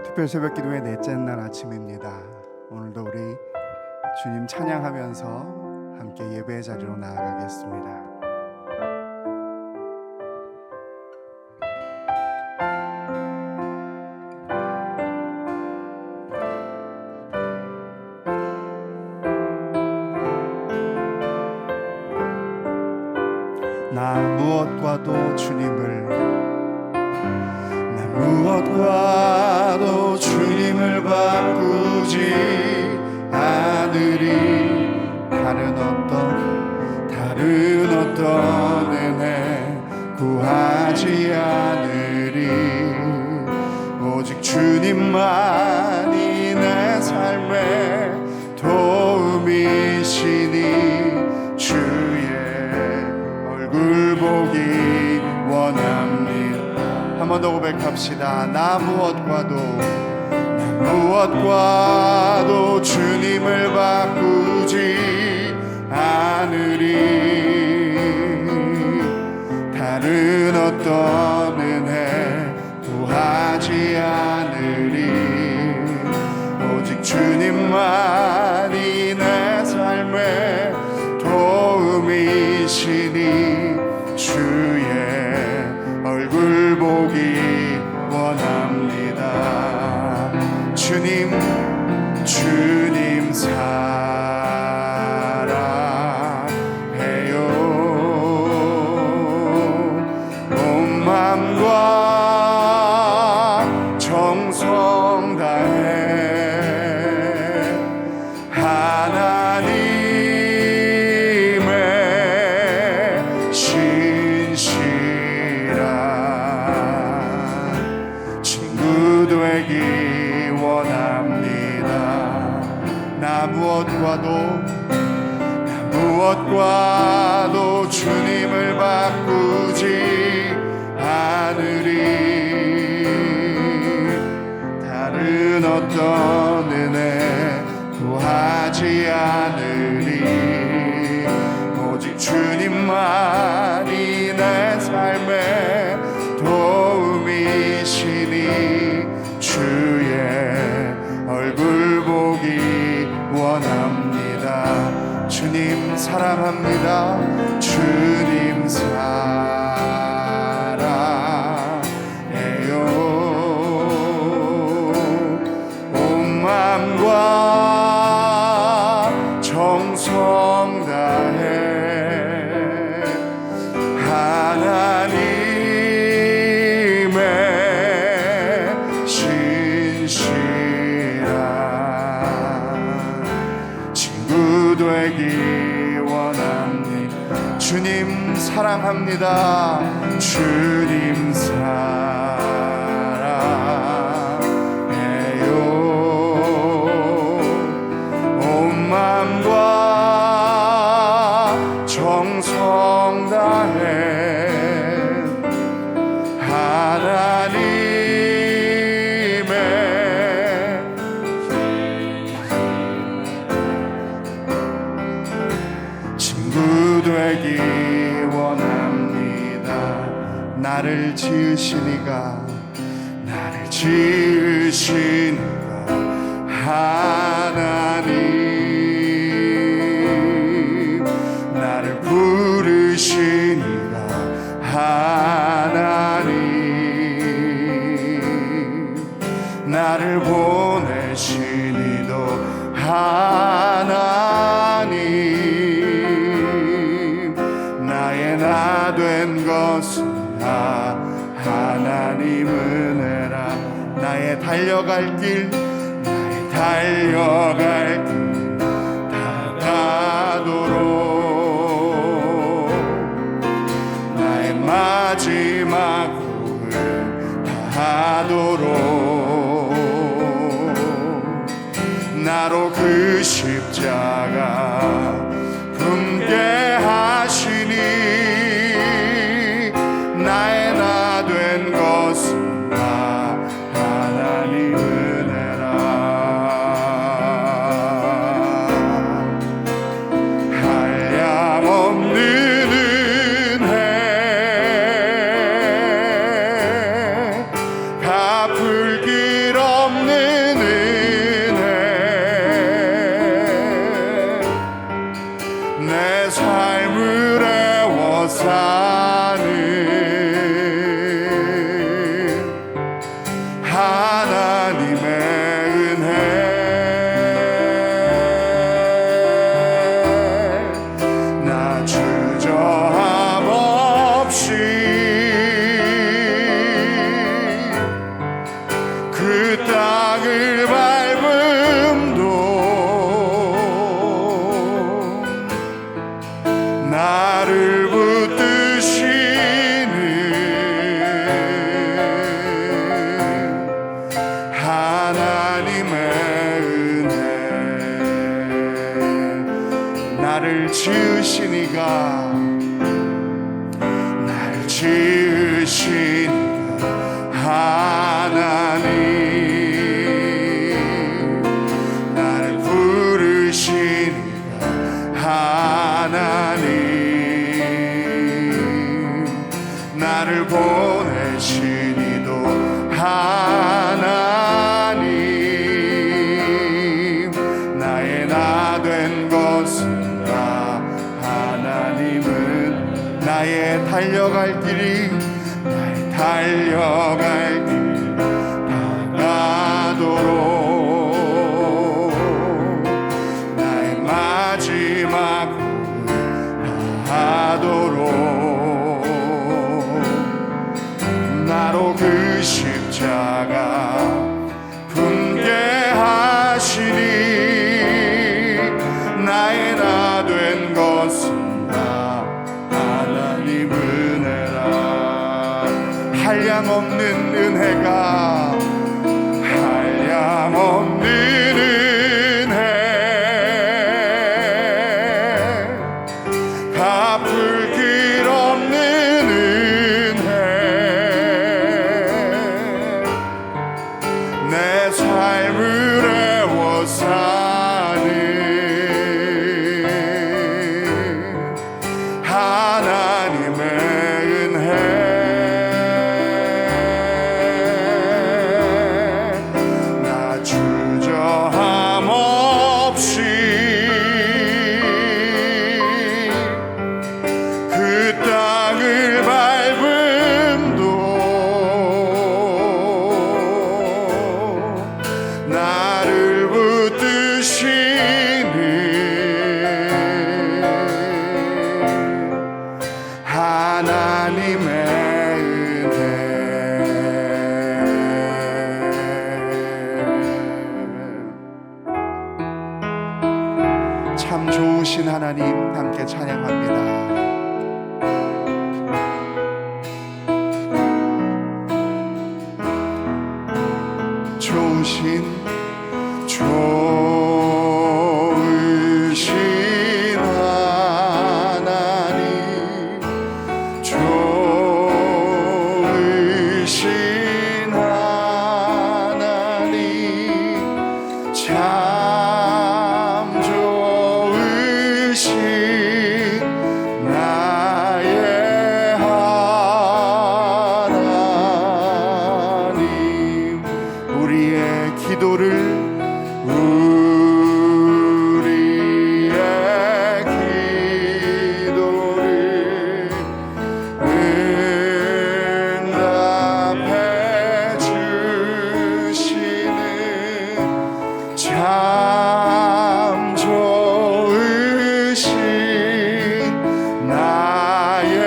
특별 새벽 기도의 넷째 날 아침입니다. 오늘도 우리 주님 찬양하면서 함께 예배의 자리로 나아가겠습니다. 나 무엇과도 주님을 바꾸지 않으리. 다른 어떤 은혜 구하지 않으리. 오직 주님만이 내 삶의 도움이시니 주의 얼굴 보기 원합니다. 한 번 더 고백합시다. 나 무엇과도 주님을 바꾸지 않으리. 다른 어떤 은혜 구하지 않으리. 오직 주님만이 내 삶의 도움이시니 주의 얼굴 보기 원합니다. 주님 사랑해요. 온 마음과 정성 다해 하나님의 신실한 친구 되기 원합니다. 나 무엇과도 주님을 바꾸지 않으리. 다른 어떤 은혜 구하지 않으리. 오직 주님만이 내 삶의 도움이시니 주의 얼굴 보기 원합니다. 주님 사랑합니다. 주님 사랑해요. 온 마음과 정성 다해 하나님의 신실한 친구 되기 원합니다. 주님 사랑합니다. 주님 사랑해요. 온 마음과 정성 다해 하나님의 친구 되기 원합니다. 나를 지으시니가 하나님, 나를 부르시니가 하나님, 나를 보내시니도 하나님, 나의 나 된 것은 다 하나님 은혜라. 나의 달려갈 길 다가도록 나의 마지막 곡을 다하도록 나로 그 십자가 품게 하시니 나의 나 된 것은 다 하나님 은혜라. 한량없는 은혜 갚을 길 없는 그 땅을 밟음도 나를 붙드시는 하나님의 은혜, 나를 지으시니가, 나를 지으시니가 하나님, 나를 부르시니가 하나님, 나를 보내시니도 하나님, 나의 나 된 것은 다 하나님은 나의 달려갈 길이, 나의 달려갈 길 다가도록 나의 마지막 하도록 나로 그 십자가 품게 하시니, 나의 나 된 것은 다 하나님 은혜라. 한량없는 은혜가, 한량없는 은혜, 갚을 길 없는 은혜, 내 삶을 애워 사는 하나님의 은혜, 나 주저함 없이 그 땅을 밟음도 나를 붙드시는 하나님의 은혜. 참 좋으신 하나님 함께 찬양합니다. 좋으신 하나님, 좋으신 하나님, 참 좋으신 나의 하나님, 우리의 기도를, 우리의 기도를 응답해 주시는 참 좋으신 나의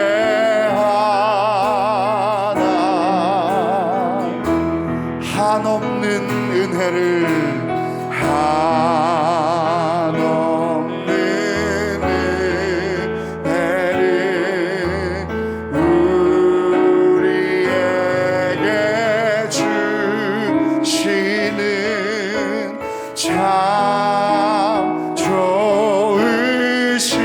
하나님, 한없는 은혜를, 한없는 은혜를 우리에게 주시는 참 좋으신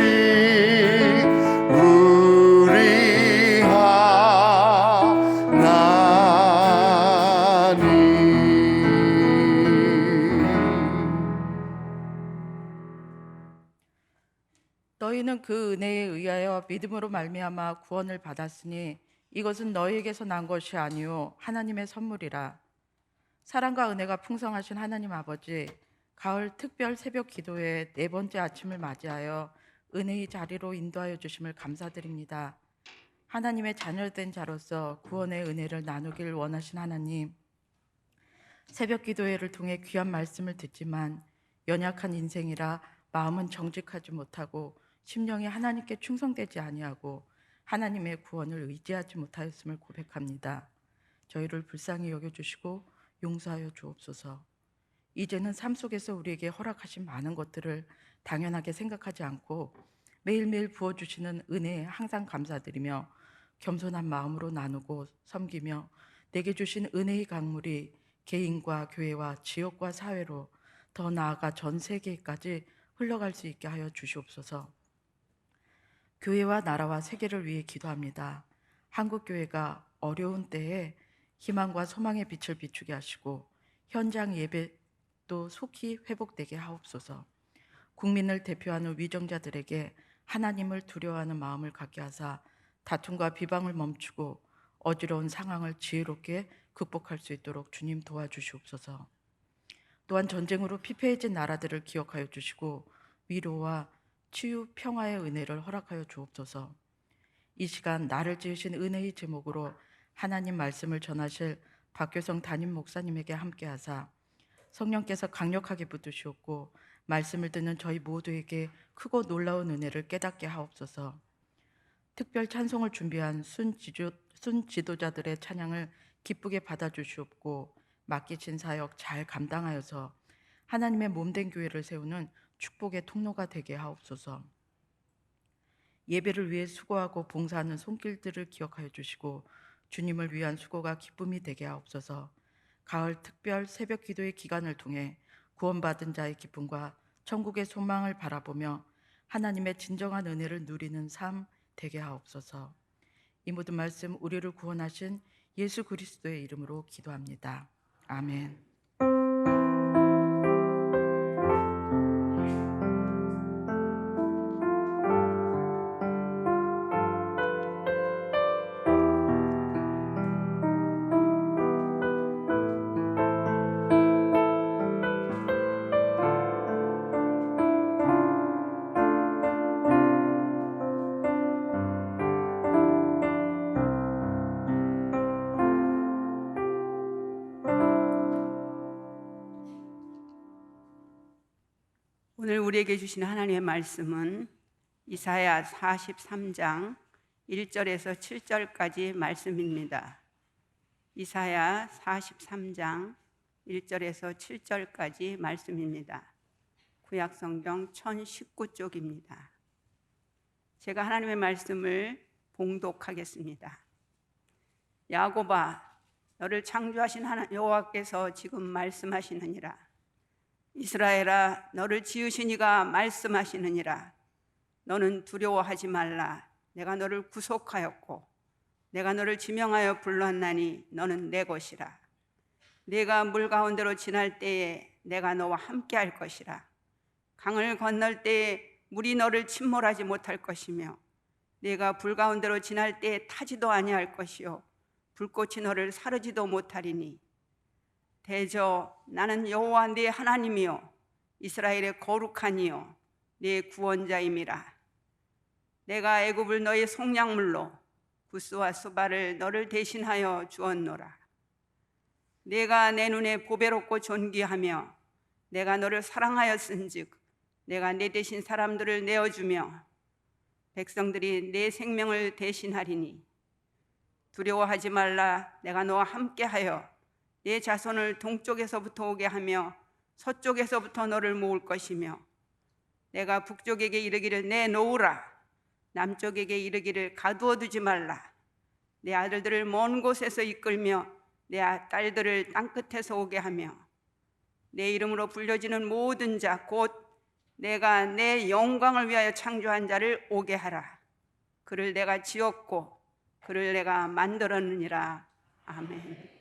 우리 너희는 그 은혜에 의하여 믿음으로 말미암아 구원을 받았으니 이것은 너희에게서 난 것이 아니요 하나님의 선물이라. 사랑과 은혜가 풍성하신 하나님 아버지, 가을 특별 새벽 기도회 네 번째 아침을 맞이하여 은혜의 자리로 인도하여 주심을 감사드립니다. 하나님의 자녀된 자로서 구원의 은혜를 나누길 원하신 하나님, 새벽 기도회를 통해 귀한 말씀을 듣지만 연약한 인생이라 마음은 정직하지 못하고 심령이 하나님께 충성되지 아니하고 하나님의 구원을 의지하지 못하였음을 고백합니다. 저희를 불쌍히 여겨주시고 용서하여 주옵소서. 이제는 삶 속에서 우리에게 허락하신 많은 것들을 당연하게 생각하지 않고 매일매일 부어주시는 은혜에 항상 감사드리며 겸손한 마음으로 나누고 섬기며 내게 주신 은혜의 강물이 개인과 교회와 지역과 사회로 더 나아가 전 세계까지 흘러갈 수 있게 하여 주시옵소서. 교회와 나라와 세계를 위해 기도합니다. 한국교회가 어려운 때에 희망과 소망의 빛을 비추게 하시고 현장 예배도 속히 회복되게 하옵소서. 국민을 대표하는 위정자들에게 하나님을 두려워하는 마음을 갖게 하사 다툼과 비방을 멈추고 어지러운 상황을 지혜롭게 극복할 수 있도록 주님 도와주시옵소서. 또한 전쟁으로 피폐해진 나라들을 기억하여 주시고 위로와 치유, 평화의 은혜를 허락하여 주옵소서. 이 시간 나를 지으신 은혜의 제목으로 하나님 말씀을 전하실 박교성 담임 목사님에게 함께하사 성령께서 강력하게 붙드시옵고 말씀을 듣는 저희 모두에게 크고 놀라운 은혜를 깨닫게 하옵소서. 특별 찬송을 준비한 순지도자들의 찬양을 기쁘게 받아주시옵고 맡기신 사역 잘 감당하여서 하나님의 몸된 교회를 세우는 축복의 통로가 되게 하옵소서. 예배를 위해 수고하고 봉사하는 손길들을 기억하여 주시고 주님을 위한 수고가 기쁨이 되게 하옵소서. 가을 특별 새벽 기도의 기간을 통해 구원받은 자의 기쁨과 천국의 소망을 바라보며 하나님의 진정한 은혜를 누리는 삶 되게 하옵소서. 이 모든 말씀 우리를 구원하신 예수 그리스도의 이름으로 기도합니다. 아멘. 오늘 우리에게 주신 하나님의 말씀은 이사야 43장 1절에서 7절까지 말씀입니다. 이사야 43장 1절에서 7절까지 말씀입니다. 구약성경 1019쪽입니다. 제가 하나님의 말씀을 봉독하겠습니다. 야곱아, 너를 창조하신 여호와께서 지금 말씀하시느니라. 이스라엘아, 너를 지으신 이가 말씀하시느니라. 너는 두려워하지 말라. 내가 너를 구속하였고 내가 너를 지명하여 불렀나니 너는 내 것이라. 네가 물 가운데로 지날 때에 내가 너와 함께 할 것이라. 강을 건널 때에 물이 너를 침몰하지 못할 것이며 네가 불 가운데로 지날 때에 타지도 아니할 것이요 불꽃이 너를 사르지도 못하리니 대저 나는 여호와 네 하나님이요 이스라엘의 거룩한 이요 네 구원자임이라. 내가 애굽을 너의 속량물로 부스와 수바를 너를 대신하여 주었노라. 내가 내 눈에 보배롭고 존귀하며 내가 너를 사랑하였은즉 내가 내 대신 사람들을 내어주며 백성들이 내 생명을 대신하리니 두려워하지 말라. 내가 너와 함께하여 내 자손을 동쪽에서부터 오게 하며 서쪽에서부터 너를 모을 것이며 내가 북쪽에게 이르기를 내놓으라. 남쪽에게 이르기를 가두어두지 말라. 내 아들들을 먼 곳에서 이끌며 내 딸들을 땅끝에서 오게 하며 내 이름으로 불려지는 모든 자 곧 내가 내 영광을 위하여 창조한 자를 오게 하라. 그를 내가 지었고 그를 내가 만들었느니라. 아멘.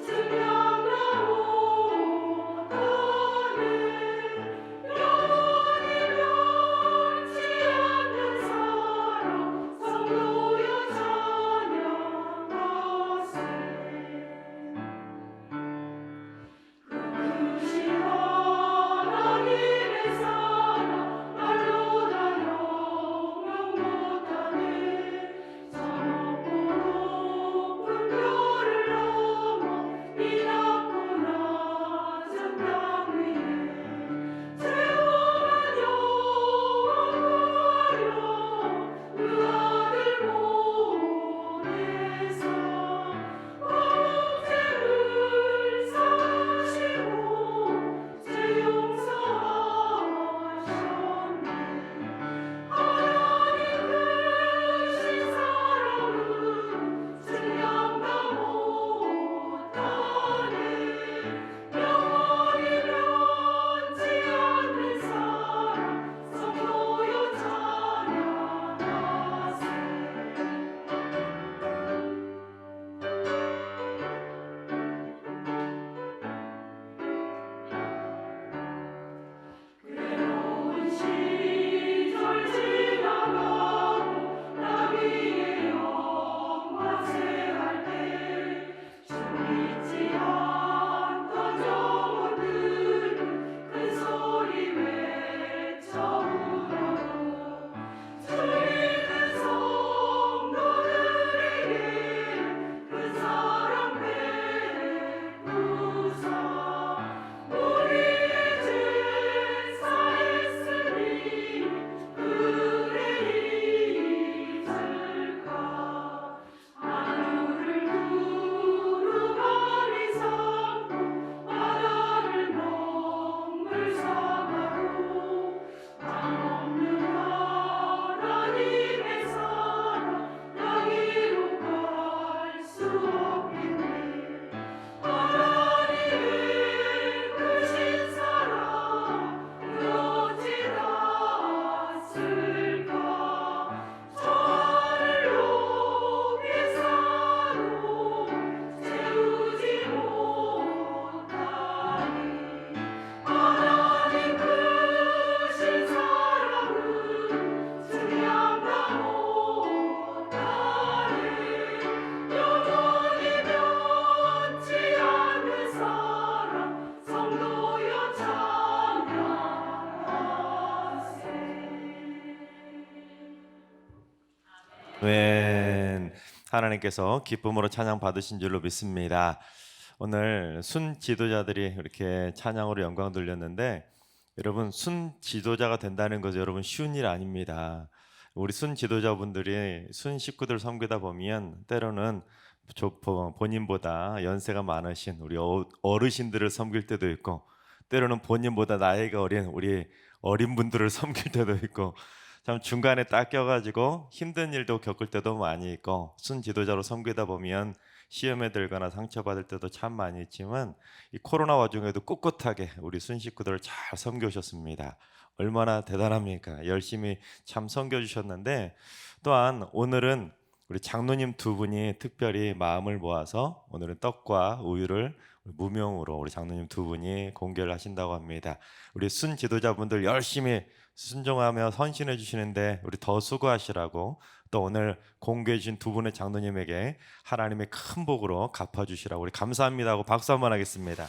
증명하오 네, 하나님께서 기쁨으로 찬양 받으신 줄로 믿습니다. 오늘 순 지도자들이 이렇게 찬양으로 영광 돌렸는데, 여러분 순 지도자가 된다는 것은 여러분 쉬운 일 아닙니다. 우리 순 지도자분들이 순 식구들 섬기다 보면 때로는 본인보다 연세가 많으신 우리 어르신들을 섬길 때도 있고, 때로는 본인보다 나이가 어린 우리 어린 분들을 섬길 때도 있고, 참 중간에 딱 껴가지고 힘든 일도 겪을 때도 많이 있고, 순 지도자로 섬기다 보면 시험에 들거나 상처받을 때도 참 많이 있지만, 이 코로나 와중에도 꿋꿋하게 우리 순 식구들을 잘 섬겨주셨습니다. 얼마나 대단합니까? 열심히 참 섬겨주셨는데, 또한 오늘은 우리 장로님 두 분이 특별히 마음을 모아서 오늘은 떡과 우유를 무명으로 우리 장로님 두 분이 공개를 하신다고 합니다. 우리 순 지도자분들 열심히 순종하며 헌신해 주시는데 우리 더 수고하시라고, 또 오늘 공개해 주신 두 분의 장로님에게 하나님의 큰 복으로 갚아 주시라고 우리 감사합니다 하고 박수 한번 하겠습니다.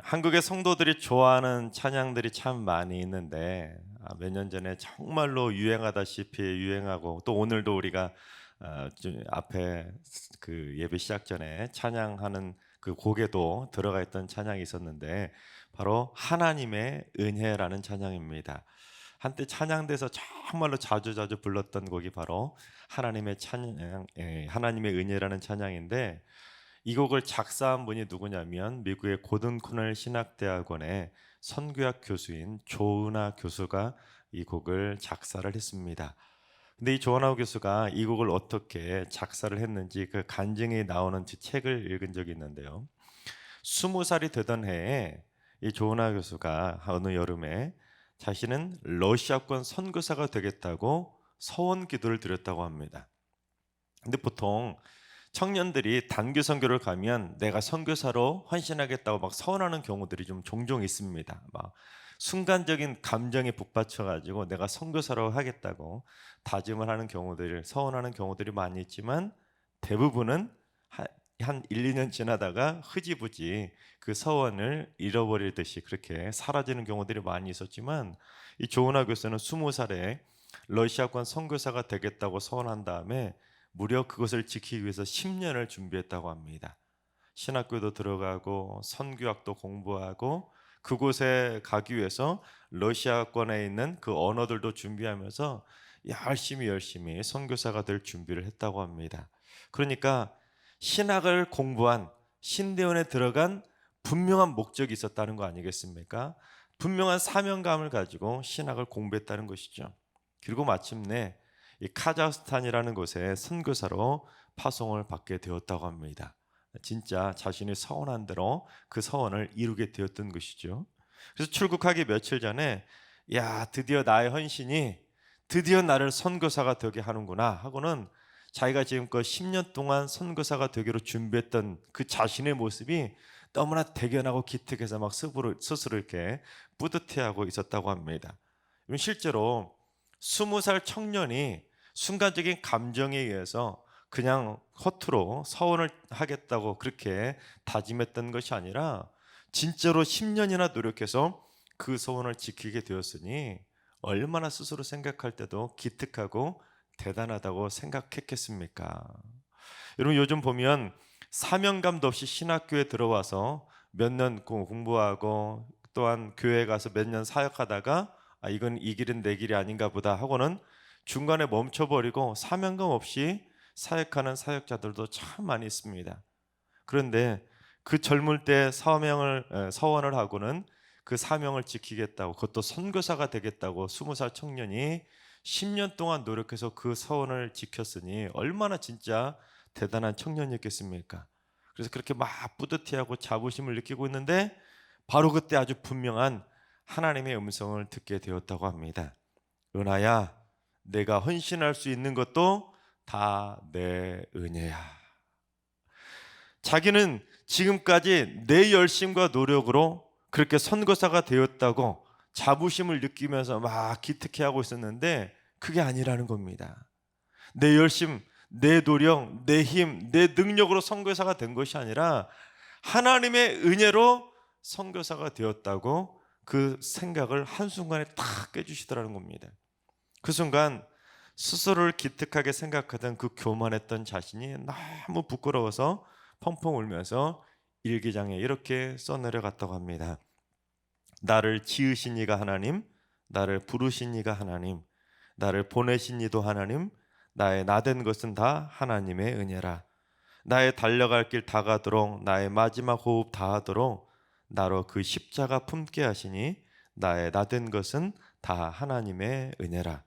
한국의 성도들이 좋아하는 찬양들이 참 많이 있는데, 몇 년 전에 정말로 유행하다시피 유행하고, 또 오늘도 우리가 앞에 그 예배 시작 전에 찬양하는 그 곡에도 들어가 있던 찬양이 있었는데, 바로 하나님의 은혜라는 찬양입니다. 한때 찬양대에서 정말로 자주 불렀던 곡이 바로 하나님의 찬양, 하나님의 은혜라는 찬양인데, 이 곡을 작사한 분이 누구냐면 미국의 고든 코넬 신학대학원의 선교학 교수인 조은하 교수가 이 곡을 작사를 했습니다. 근데 이 조은하 교수가 이 곡을 어떻게 작사를 했는지 그 간증이 나오는 책을 읽은 적이 있는데요. 20살이 되던 해에 이 조은하 교수가 어느 여름에 자신은 러시아권 선교사가 되겠다고 서원 기도를 드렸다고 합니다. 근데 보통 청년들이 단기 선교를 가면 내가 선교사로 헌신하겠다고 막 서원하는 경우들이 좀 종종 있습니다. 막 순간적인 감정에 북받쳐 가지고 내가 선교사로 하겠다고 다짐을 하는 경우들, 서원하는 경우들이 많이 있지만, 대부분은 한 1, 2년 지나다가 흐지부지 그 서원을 잃어버리듯이 그렇게 사라지는 경우들이 많이 있었지만, 이 조은하 교수는 20살에 러시아권 선교사가 되겠다고 서원한 다음에 무려 그것을 지키기 위해서 10년을 준비했다고 합니다. 신학교도 들어가고 선교학도 공부하고 그곳에 가기 위해서 러시아권에 있는 그 언어들도 준비하면서 열심히 선교사가 될 준비를 했다고 합니다. 그러니까 신학을 공부한, 신대원에 들어간 분명한 목적이 있었다는 거 아니겠습니까? 분명한 사명감을 가지고 신학을 공부했다는 것이죠. 그리고 마침내 이 카자흐스탄이라는 곳에 선교사로 파송을 받게 되었다고 합니다. 진짜 자신이 서원한 대로 그 서원을 이루게 되었던 것이죠. 그래서 출국하기 며칠 전에 드디어 나의 헌신이 드디어 나를 선교사가 되게 하는구나 하고는, 자기가 지금껏 10년 동안 선교사가 되기로 준비했던 그 자신의 모습이 너무나 대견하고 기특해서 막 스스로 이렇게 뿌듯해하고 있었다고 합니다. 실제로 20살 청년이 순간적인 감정에 의해서 그냥 허투루 서원을 하겠다고 그렇게 다짐했던 것이 아니라 진짜로 10년이나 노력해서 그 서원을 지키게 되었으니 얼마나 스스로 생각할 때도 기특하고 대단하다고 생각했겠습니까? 여러분, 요즘 보면 사명감도 없이 신학교에 들어와서 몇 년 공부하고 또한 교회에 가서 몇 년 사역하다가 이건 이 길은 내 길이 아닌가 보다 하고는 중간에 멈춰버리고 사명감 없이 사역하는 사역자들도 참 많이 있습니다. 그런데 그 젊을 때 서원을 하고는 그 사명을 지키겠다고, 그것도 선교사가 되겠다고 20살 청년이 10년 동안 노력해서 그 서원을 지켰으니 얼마나 진짜 대단한 청년이었겠습니까? 그래서 그렇게 막 뿌듯해하고 자부심을 느끼고 있는데, 바로 그때 아주 분명한 하나님의 음성을 듣게 되었다고 합니다. 은하야, 내가 헌신할 수 있는 것도 다 내 은혜야. 자기는 지금까지 내 열심과 노력으로 그렇게 선교사가 되었다고 자부심을 느끼면서 막 기특해하고 있었는데, 그게 아니라는 겁니다. 내 열심, 내 노력, 내 힘, 내 능력으로 선교사가 된 것이 아니라 하나님의 은혜로 선교사가 되었다고 그 생각을 한순간에 탁 깨주시더라는 겁니다. 그 순간 스스로를 기특하게 생각하던 그 교만했던 자신이 너무 부끄러워서 펑펑 울면서 일기장에 이렇게 써내려갔다고 합니다. 나를 지으신 이가 하나님, 나를 부르신 이가 하나님, 나를 보내신 이도 하나님, 나의 나된 것은 다 하나님의 은혜라. 나의 달려갈 길 다가도록, 나의 마지막 호흡 다하도록 나로 그 십자가 품게 하시니 나의 나된 것은 다 하나님의 은혜라.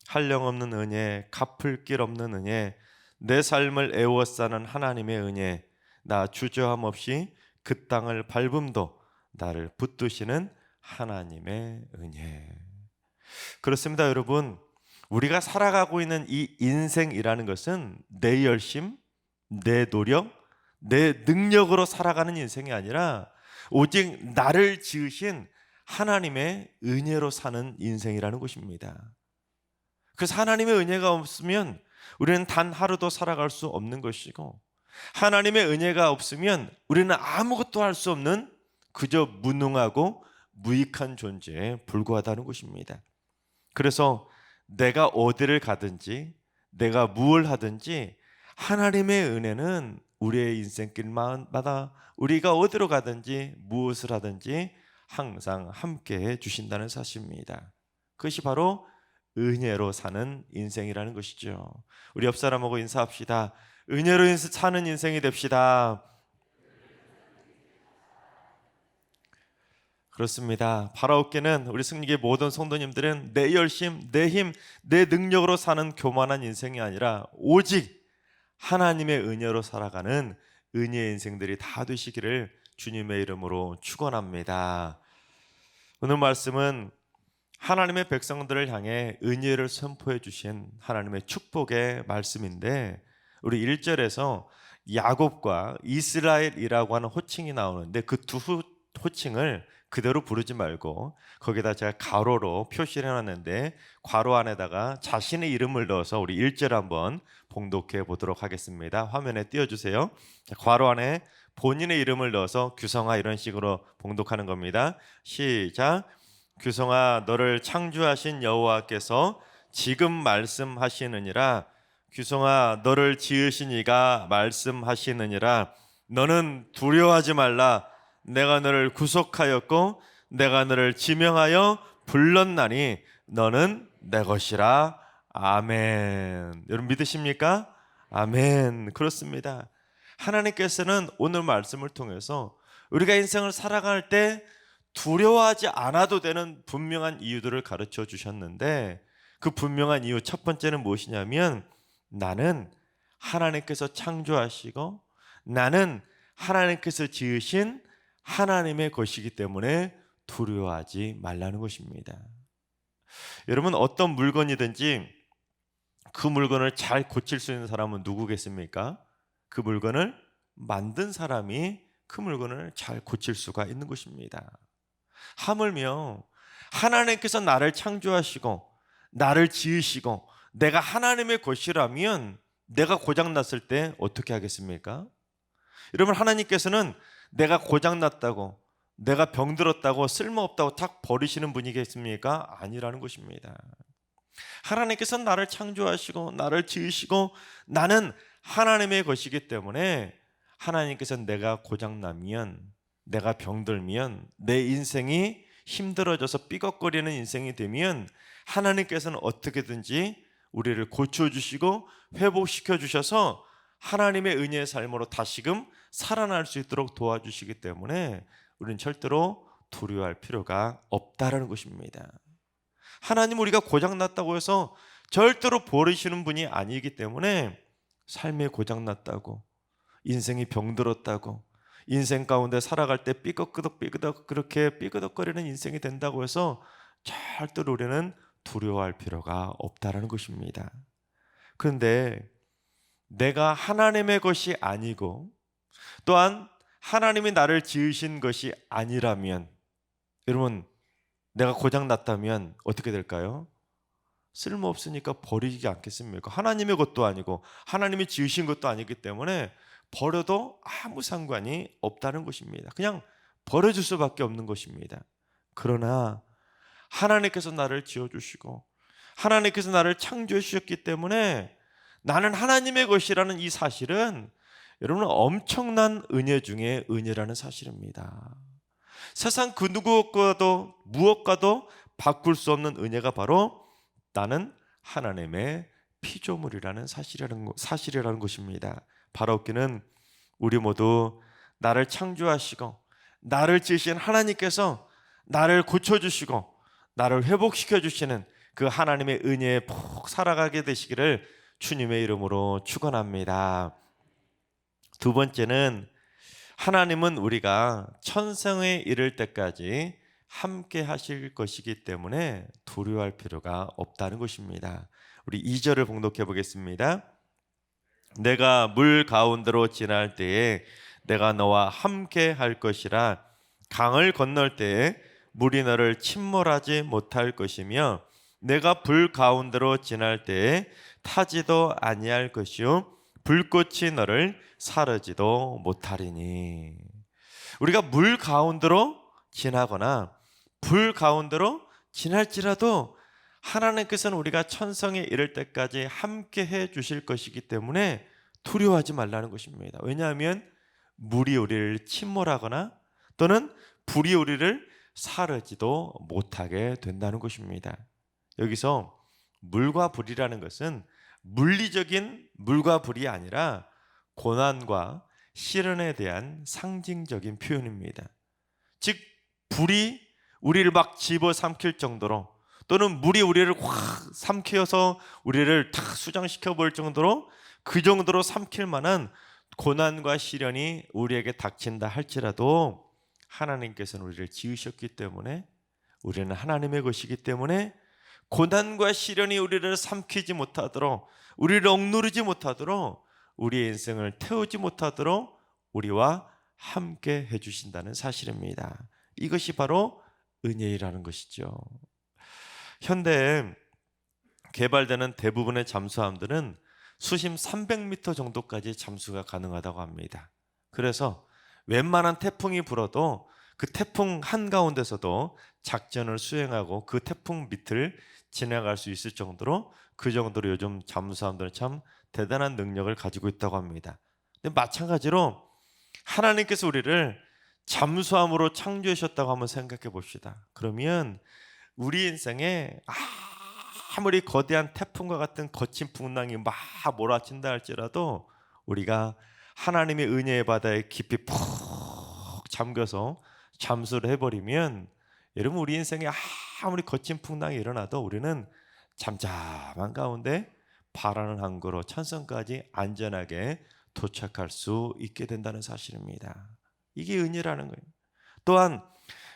한량없는 은혜, 갚을 길 없는 은혜, 내 삶을 애워싸는 하나님의 은혜, 나 주저함 없이 그 땅을 밟음도 나를 붙드시는 하나님의 은혜. 그렇습니다, 여러분. 우리가 살아가고 있는 이 인생이라는 것은 내 열심, 내 노력, 내 능력으로 살아가는 인생이 아니라 오직 나를 지으신 하나님의 은혜로 사는 인생이라는 것입니다. 그래서 하나님의 은혜가 없으면 우리는 단 하루도 살아갈 수 없는 것이고, 하나님의 은혜가 없으면 우리는 아무것도 할 수 없는 그저 무능하고 무익한 존재에 불과하다는 것입니다. 그래서 내가 어디를 가든지 내가 무엇을 하든지 하나님의 은혜는 우리의 인생길마다 우리가 어디로 가든지 무엇을 하든지 항상 함께해 주신다는 사실입니다. 그것이 바로 은혜로 사는 인생이라는 것이죠. 우리 옆 사람하고 인사합시다. 은혜로 사는 인생이 됩시다. 그렇습니다. 바라옵게는 우리 승리의 모든 성도님들은 내 열심, 내 힘, 내 능력으로 사는 교만한 인생이 아니라 오직 하나님의 은혜로 살아가는 은혜의 인생들이 다 되시기를 주님의 이름으로 축원합니다. 오늘 말씀은 하나님의 백성들을 향해 은혜를 선포해 주신 하나님의 축복의 말씀인데, 우리 1절에서 야곱과 이스라엘이라고 하는 호칭이 나오는데 그 두 호칭을 그대로 부르지 말고 거기다 제가 가로로 표시를 해놨는데 괄호 안에다가 자신의 이름을 넣어서 우리 1절 한번 봉독해 보도록 하겠습니다. 화면에 띄워주세요. 괄호 안에 본인의 이름을 넣어서 규성아, 이런 식으로 봉독하는 겁니다. 시작. 규성아, 너를 창조하신 여호와께서 지금 말씀하시느니라. 규성아, 너를 지으신 이가 말씀하시느니라. 너는 두려워하지 말라. 내가 너를 구속하였고 내가 너를 지명하여 불렀나니 너는 내 것이라. 아멘. 여러분 믿으십니까? 아멘. 그렇습니다. 하나님께서는 오늘 말씀을 통해서 우리가 인생을 살아갈 때 두려워하지 않아도 되는 분명한 이유들을 가르쳐 주셨는데, 그 분명한 이유 첫 번째는 무엇이냐면, 나는 하나님께서 창조하시고 나는 하나님께서 지으신 하나님의 것이기 때문에 두려워하지 말라는 것입니다. 여러분, 어떤 물건이든지 그 물건을 잘 고칠 수 있는 사람은 누구겠습니까? 그 물건을 만든 사람이 그 물건을 잘 고칠 수가 있는 것입니다. 하물며 하나님께서 나를 창조하시고 나를 지으시고 내가 하나님의 것이라면 내가 고장났을 때 어떻게 하겠습니까? 여러분, 하나님께서는 내가 고장났다고, 내가 병들었다고, 쓸모없다고 탁 버리시는 분이겠습니까? 아니라는 것입니다. 하나님께서는 나를 창조하시고 나를 지으시고 나는 하나님의 것이기 때문에 하나님께서는 내가 고장나면, 내가 병들면, 내 인생이 힘들어져서 삐걱거리는 인생이 되면 하나님께서는 어떻게든지 우리를 고쳐주시고 회복시켜 주셔서 하나님의 은혜의 삶으로 다시금 살아날 수 있도록 도와주시기 때문에 우리는 절대로 두려워할 필요가 없다라는 것입니다. 하나님, 우리가 고장났다고 해서 절대로 버리시는 분이 아니기 때문에 삶이 고장났다고, 인생이 병들었다고, 인생 가운데 살아갈 때 삐걱삐걱 그렇게 삐그덕거리는 인생이 된다고 해서 절대로 우리는 두려워할 필요가 없다라는 것입니다. 그런데 내가 하나님의 것이 아니고 또한 하나님이 나를 지으신 것이 아니라면, 여러분, 내가 고장났다면 어떻게 될까요? 쓸모없으니까 버리지 않겠습니까? 하나님의 것도 아니고 하나님이 지으신 것도 아니기 때문에 버려도 아무 상관이 없다는 것입니다. 그냥 버려줄 수밖에 없는 것입니다. 그러나 하나님께서 나를 지어주시고 하나님께서 나를 창조해 주셨기 때문에 나는 하나님의 것이라는 이 사실은 여러분 엄청난 은혜 중에 은혜라는 사실입니다. 세상 그 누구과도 무엇과도 바꿀 수 없는 은혜가 바로 나는 하나님의 피조물이라는 사실이라는 것입니다. 바라옵기는 우리 모두 나를 창조하시고 나를 지으신 하나님께서 나를 고쳐주시고 나를 회복시켜 주시는 그 하나님의 은혜에 푹 살아가게 되시기를 주님의 이름으로 축원합니다. 두 번째는 하나님은 우리가 천성에 이를 때까지 함께 하실 것이기 때문에 두려워할 필요가 없다는 것입니다. 우리 2절을 봉독해 보겠습니다. 내가 물 가운데로 지날 때에 내가 너와 함께 할 것이라. 강을 건널 때에 물이 너를 침몰하지 못할 것이며 내가 불 가운데로 지날 때에 타지도 아니할 것이요 불꽃이 너를 사르지도 못하리니. 우리가 물 가운데로 지나거나 불 가운데로 지날지라도 하나님께서는 우리가 천성에 이를 때까지 함께 해 주실 것이기 때문에 두려워하지 말라는 것입니다. 왜냐하면 물이 우리를 침몰하거나 또는 불이 우리를 사르지도 못하게 된다는 것입니다. 여기서 물과 불이라는 것은 물리적인 물과 불이 아니라 고난과 시련에 대한 상징적인 표현입니다. 즉 불이 우리를 막 집어삼킬 정도로 또는 물이 우리를 확 삼켜서 우리를 다 수장시켜 볼 정도로 그 정도로 삼킬 만한 고난과 시련이 우리에게 닥친다 할지라도 하나님께서는 우리를 지으셨기 때문에 우리는 하나님의 것이기 때문에 고난과 시련이 우리를 삼키지 못하도록 우리를 억누르지 못하도록 우리의 인생을 태우지 못하도록 우리와 함께 해주신다는 사실입니다. 이것이 바로 은혜라는 것이죠. 현대에 개발되는 대부분의 잠수함들은 수심 300m 정도까지 잠수가 가능하다고 합니다. 그래서 웬만한 태풍이 불어도 그 태풍 한가운데서도 작전을 수행하고 그 태풍 밑을 지나갈 수 있을 정도로 그 정도로 요즘 잠수함들은 참 대단한 능력을 가지고 있다고 합니다. 근데 마찬가지로 하나님께서 우리를 잠수함으로 창조하셨다고 한번 생각해 봅시다. 그러면 우리 인생에 아무리 거대한 태풍과 같은 거친 풍랑이 막 몰아친다 할지라도 우리가 하나님의 은혜의 바다에 깊이 푹 잠겨서 잠수를 해버리면 여러분 우리 인생에 아무리 거친 풍랑이 일어나도 우리는 잠잠한 가운데 바라는 항구로 천성까지 안전하게 도착할 수 있게 된다는 사실입니다. 이게 은혜라는 거예요. 또한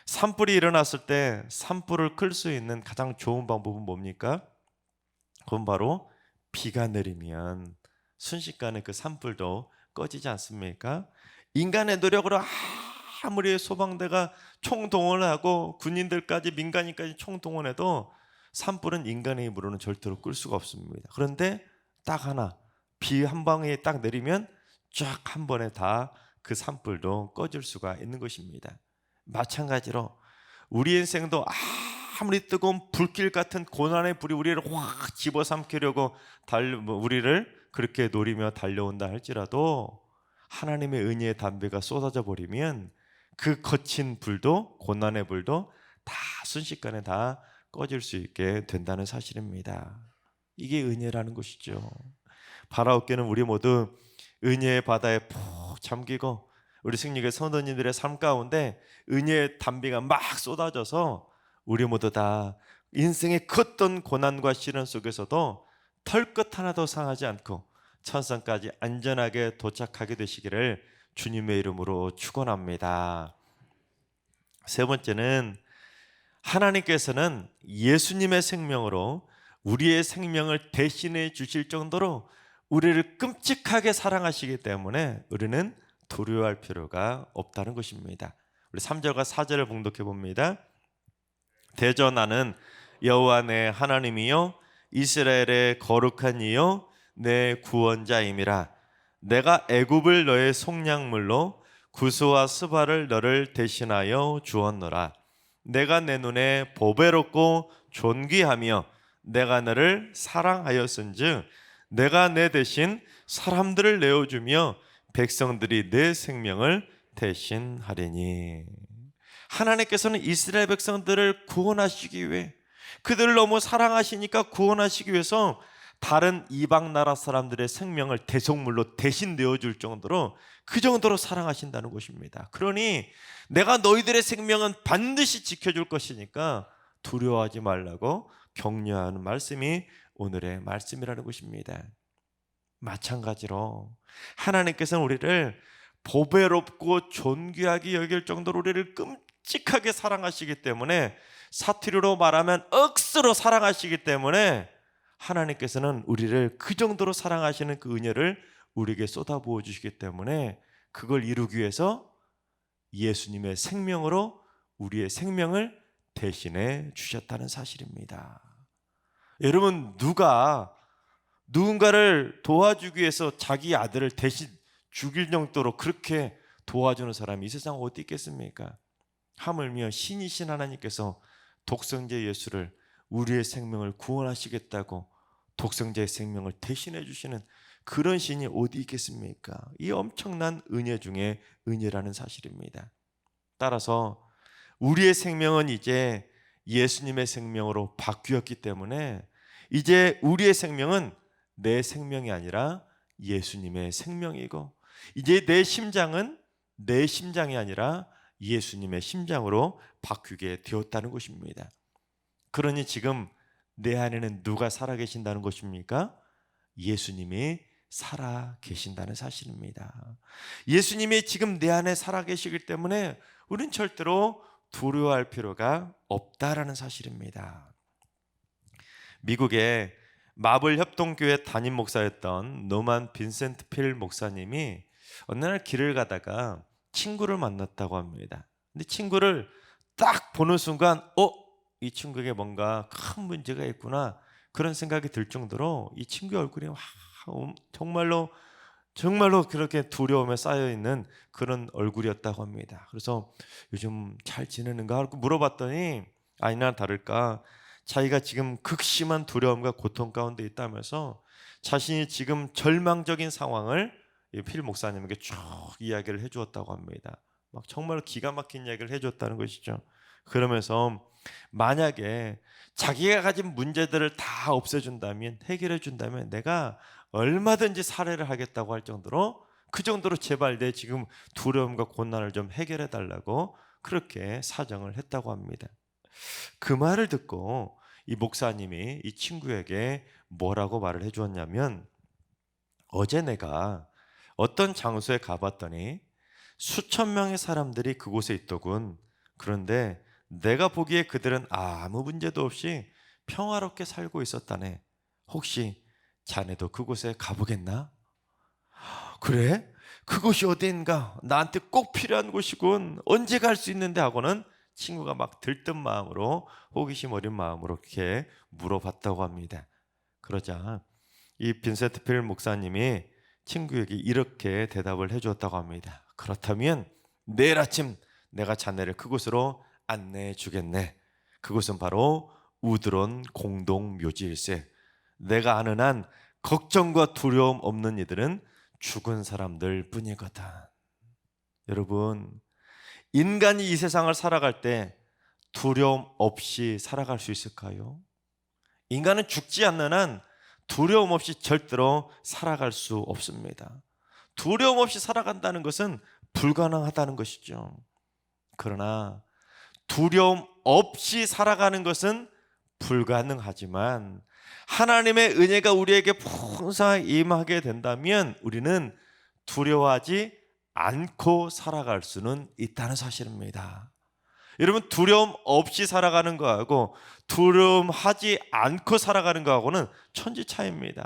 산불이 일어났을 때 산불을 끌 수 있는 가장 좋은 방법은 뭡니까? 그건 바로 비가 내리면 순식간에 그 산불도 꺼지지 않습니까? 인간의 노력으로 아무리 소방대가 총동원을 하고 군인들까지 민간인까지 총동원해도 산불은 인간의 힘으로는 절대로 끌 수가 없습니다. 그런데 딱 하나 비 한 방에 딱 내리면 쫙 한 번에 다 그 산불도 꺼질 수가 있는 것입니다. 마찬가지로 우리 인생도 아무리 뜨거운 불길 같은 고난의 불이 우리를 확 집어삼키려고 우리를 그렇게 노리며 달려온다 할지라도 하나님의 은혜의 담배가 쏟아져 버리면 그 거친 불도 고난의 불도 다 순식간에 다 꺼질 수 있게 된다는 사실입니다. 이게 은혜라는 것이죠. 바라옵기는 우리 모두 은혜의 바다에 푹 잠기고 우리 승리의 성도님들의 삶 가운데 은혜의 담비가 막 쏟아져서 우리 모두 다 인생의 컸던 고난과 시련 속에서도 털끝 하나도 상하지 않고 천상까지 안전하게 도착하게 되시기를 주님의 이름으로 축원합니다. 세 번째는 하나님께서는 예수님의 생명으로 우리의 생명을 대신해 주실 정도로 우리를 끔찍하게 사랑하시기 때문에 우리는 두려워할 필요가 없다는 것입니다. 우리 3절과 4절을 봉독해 봅니다. 대저 나는 여호와 내 하나님이요 이스라엘의 거룩한 이요 내 구원자임이라. 내가 애굽을 너의 속량물로 구스와 스바를 너를 대신하여 주었노라. 내가 내 눈에 보배롭고 존귀하며 내가 너를 사랑하였은즉 내가 내 대신 사람들을 내어주며 백성들이 내 생명을 대신하리니. 하나님께서는 이스라엘 백성들을 구원하시기 위해, 그들을 너무 사랑하시니까 구원하시기 위해서 다른 이방 나라 사람들의 생명을 대속물로 대신 내어줄 정도로, 그 정도로 사랑하신다는 것입니다. 그러니 내가 너희들의 생명은 반드시 지켜줄 것이니까 두려워하지 말라고 격려하는 말씀이 오늘의 말씀이라는 것입니다. 마찬가지로 하나님께서는 우리를 보배롭고 존귀하게 여길 정도로 우리를 끔찍하게 사랑하시기 때문에, 사투리로 말하면 억수로 사랑하시기 때문에 하나님께서는 우리를 그 정도로 사랑하시는 그 은혜를 우리에게 쏟아부어 주시기 때문에, 그걸 이루기 위해서 예수님의 생명으로 우리의 생명을 대신해 주셨다는 사실입니다. 여러분, 누군가를 도와주기 위해서 자기 아들을 대신 죽일 정도로 그렇게 도와주는 사람이 이 세상 어디 있겠습니까? 하물며 신이신 하나님께서 독생자 예수를, 우리의 생명을 구원하시겠다고 독생자의 생명을 대신해 주시는 그런 신이 어디 있겠습니까? 이 엄청난 은혜 중에 은혜라는 사실입니다. 따라서 우리의 생명은 이제 예수님의 생명으로 바뀌었기 때문에, 이제 우리의 생명은 내 생명이 아니라 예수님의 생명이고, 이제 내 심장은 내 심장이 아니라 예수님의 심장으로 바뀌게 되었다는 것입니다. 그러니 지금 내 안에는 누가 살아계신다는 것입니까? 예수님이 살아계신다는 사실입니다. 예수님이 지금 내 안에 살아계시기 때문에 우린 절대로 두려워할 필요가 없다라는 사실입니다. 미국의 마블 협동교회 담임 목사였던 노만 빈센트 필 목사님이 어느 날 길을 가다가 친구를 만났다고 합니다. 근데 친구를 딱 보는 순간 이 친구에게 뭔가 큰 문제가 있구나, 그런 생각이 들 정도로 이 친구의 얼굴이 정말로 그렇게 두려움에 쌓여있는 그런 얼굴이었다고 합니다. 그래서 요즘 잘 지내는가 하고 물어봤더니 아니나 다를까 자기가 지금 극심한 두려움과 고통 가운데 있다면서 자신이 지금 절망적인 상황을 필 목사님에게 쭉 이야기를 해주었다고 합니다. 막 정말 기가 막힌 이야기를 해줬다는 것이죠. 그러면서 만약에 자기가 가진 문제들을 다 없애준다면, 해결해준다면 내가 얼마든지 살해를 하겠다고 할 정도로, 그 정도로 제발 내 지금 두려움과 고난을 좀 해결해달라고 그렇게 사정을 했다고 합니다. 그 말을 듣고 이 목사님이 이 친구에게 뭐라고 말을 해주었냐면, 어제 내가 어떤 장소에 가봤더니 수천 명의 사람들이 그곳에 있더군. 그런데 내가 보기에 그들은 아무 문제도 없이 평화롭게 살고 있었다네. 혹시 자네도 그곳에 가보겠나? 그래? 그곳이 어디인가? 나한테 꼭 필요한 곳이군. 언제 갈 수 있는데? 하고는 친구가 막 들뜬 마음으로, 호기심 어린 마음으로 이렇게 물어봤다고 합니다. 그러자 이 빈센트 필 목사님이 친구에게 이렇게 대답을 해주었다고 합니다. 그렇다면 내일 아침 내가 자네를 그곳으로 안내해 주겠네. 그곳은 바로 우드론 공동묘지일세. 내가 아는 한 걱정과 두려움 없는 이들은 죽은 사람들 뿐이거든. 여러분, 인간이 이 세상을 살아갈 때 두려움 없이 살아갈 수 있을까요? 인간은 죽지 않는 한 두려움 없이 절대로 살아갈 수 없습니다. 두려움 없이 살아간다는 것은 불가능하다는 것이죠. 그러나 두려움 없이 살아가는 것은 불가능하지만 하나님의 은혜가 우리에게 풍성하게 임하게 된다면 우리는 두려워하지 않고 살아갈 수는 있다는 사실입니다. 여러분, 두려움 없이 살아가는 거하고 두려움하지 않고 살아가는 거하고는 천지 차이입니다.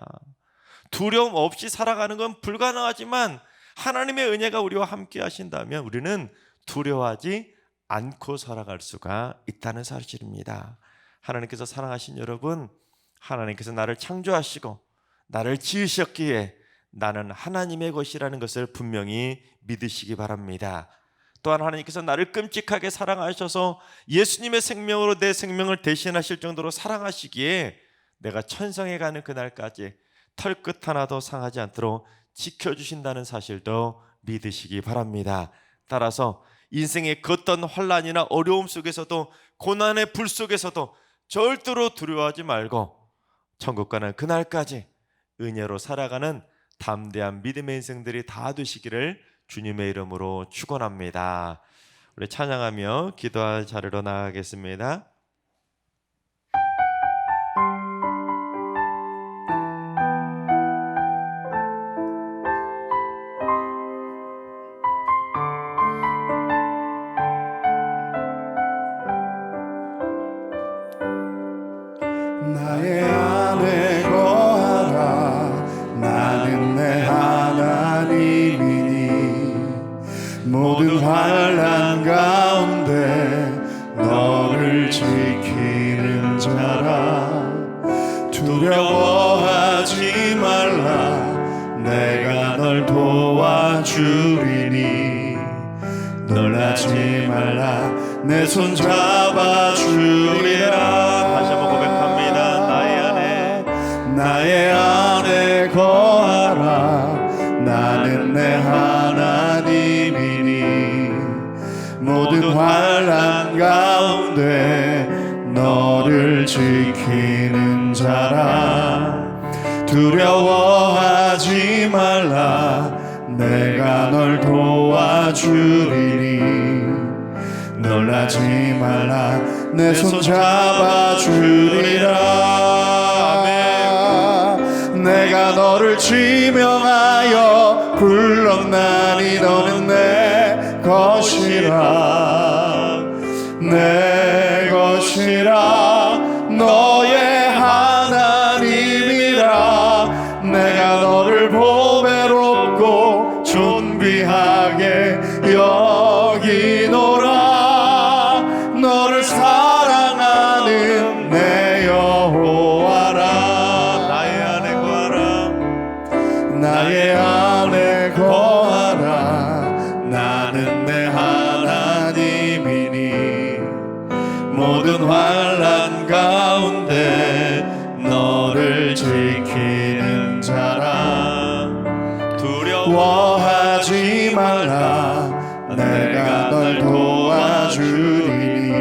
두려움 없이 살아가는 건 불가능하지만 하나님의 은혜가 우리와 함께 하신다면 우리는 두려워하지 않고 살아갈 수가 있다는 사실입니다. 하나님께서 사랑하신 여러분, 하나님께서 나를 창조하시고 나를 지으셨기에 나는 하나님의 것이라는 것을 분명히 믿으시기 바랍니다. 또한 하나님께서 나를 끔찍하게 사랑하셔서 예수님의 생명으로 내 생명을 대신하실 정도로 사랑하시기에 내가 천성에 가는 그날까지 털끝 하나도 상하지 않도록 지켜주신다는 사실도 믿으시기 바랍니다. 따라서 인생의 그 어떤 환난이나 어려움 속에서도, 고난의 불 속에서도 절대로 두려워하지 말고 천국 가는 그날까지 은혜로 살아가는 담대한 믿음의 인생들이 다 되시기를 주님의 이름으로 축원합니다. 우리 찬양하며 기도할 자리로 나가겠습니다. 나의 안에 거하라. 나는 내 하나님이니 모든 환난 가운데 너를 지키는 자라. 두려워하지 말라. 내가 널 도와주리니 놀라지 말라. 내 손 잡아주리라. 다시 한번 고백합니다. 나의 안에 거하라. 나는 내 하나님이니 모든 환난 가운데 너를 지키는 자라. 두려워하지 말라. 내가 널 도와주리니 놀라지 말라. 내 손 잡아주리라. 내가 너를 지명하여 불렀나니 너는 내 것이라. 내 것이라. 너의 하나님이라. 내가 너를 보배롭고 존귀하게 여기노라. 너를 사랑하는 내 여호와라. 나의 안에 거하라. 나는 내 하나님이니 모든 환난 가운데 너를 지키는 자라. 두려워하지 말라. 내가 널 도와주리니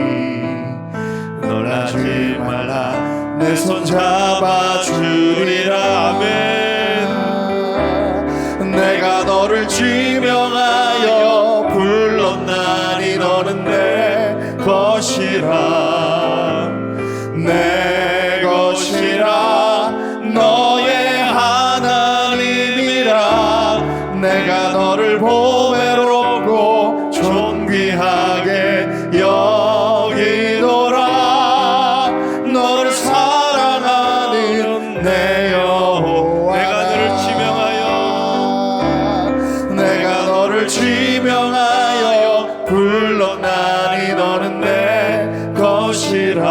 놀라지 말라. 내 손 잡아주리라. 아멘. 내가 너를 지명하여 불렀나니 너는 내 것이라. 내 것이라. 너의 하나님이라. 내가 너를 보배롭고 존귀하게 여기노라. 너를 사랑하는 내 여호와. 내가 너를 지명하여 불렀나니 너는 내 것이라.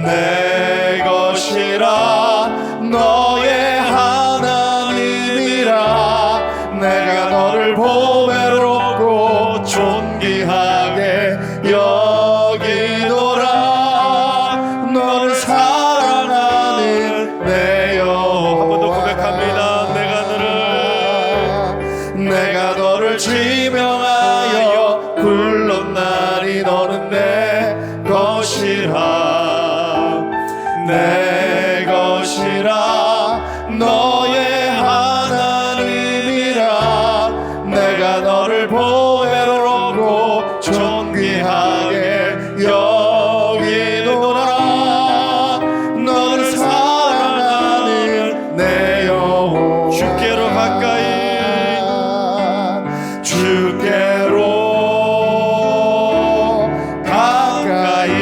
내 것이라. 너의 하나님이라. 내가 너를 보배롭고 존귀하게 여기노라. 너를 사랑하는 내 여호와. 한 번 더 고백합니다. 내가 너를 지명하여 불렀나니 너는 내 것이라. 내 것이라. 너의 하나님이라. 내가 너를 보배롭고 존귀하게 여기노라. 너를 사랑하는 내 여호와. 주께로 가까이, 주께로 가까이.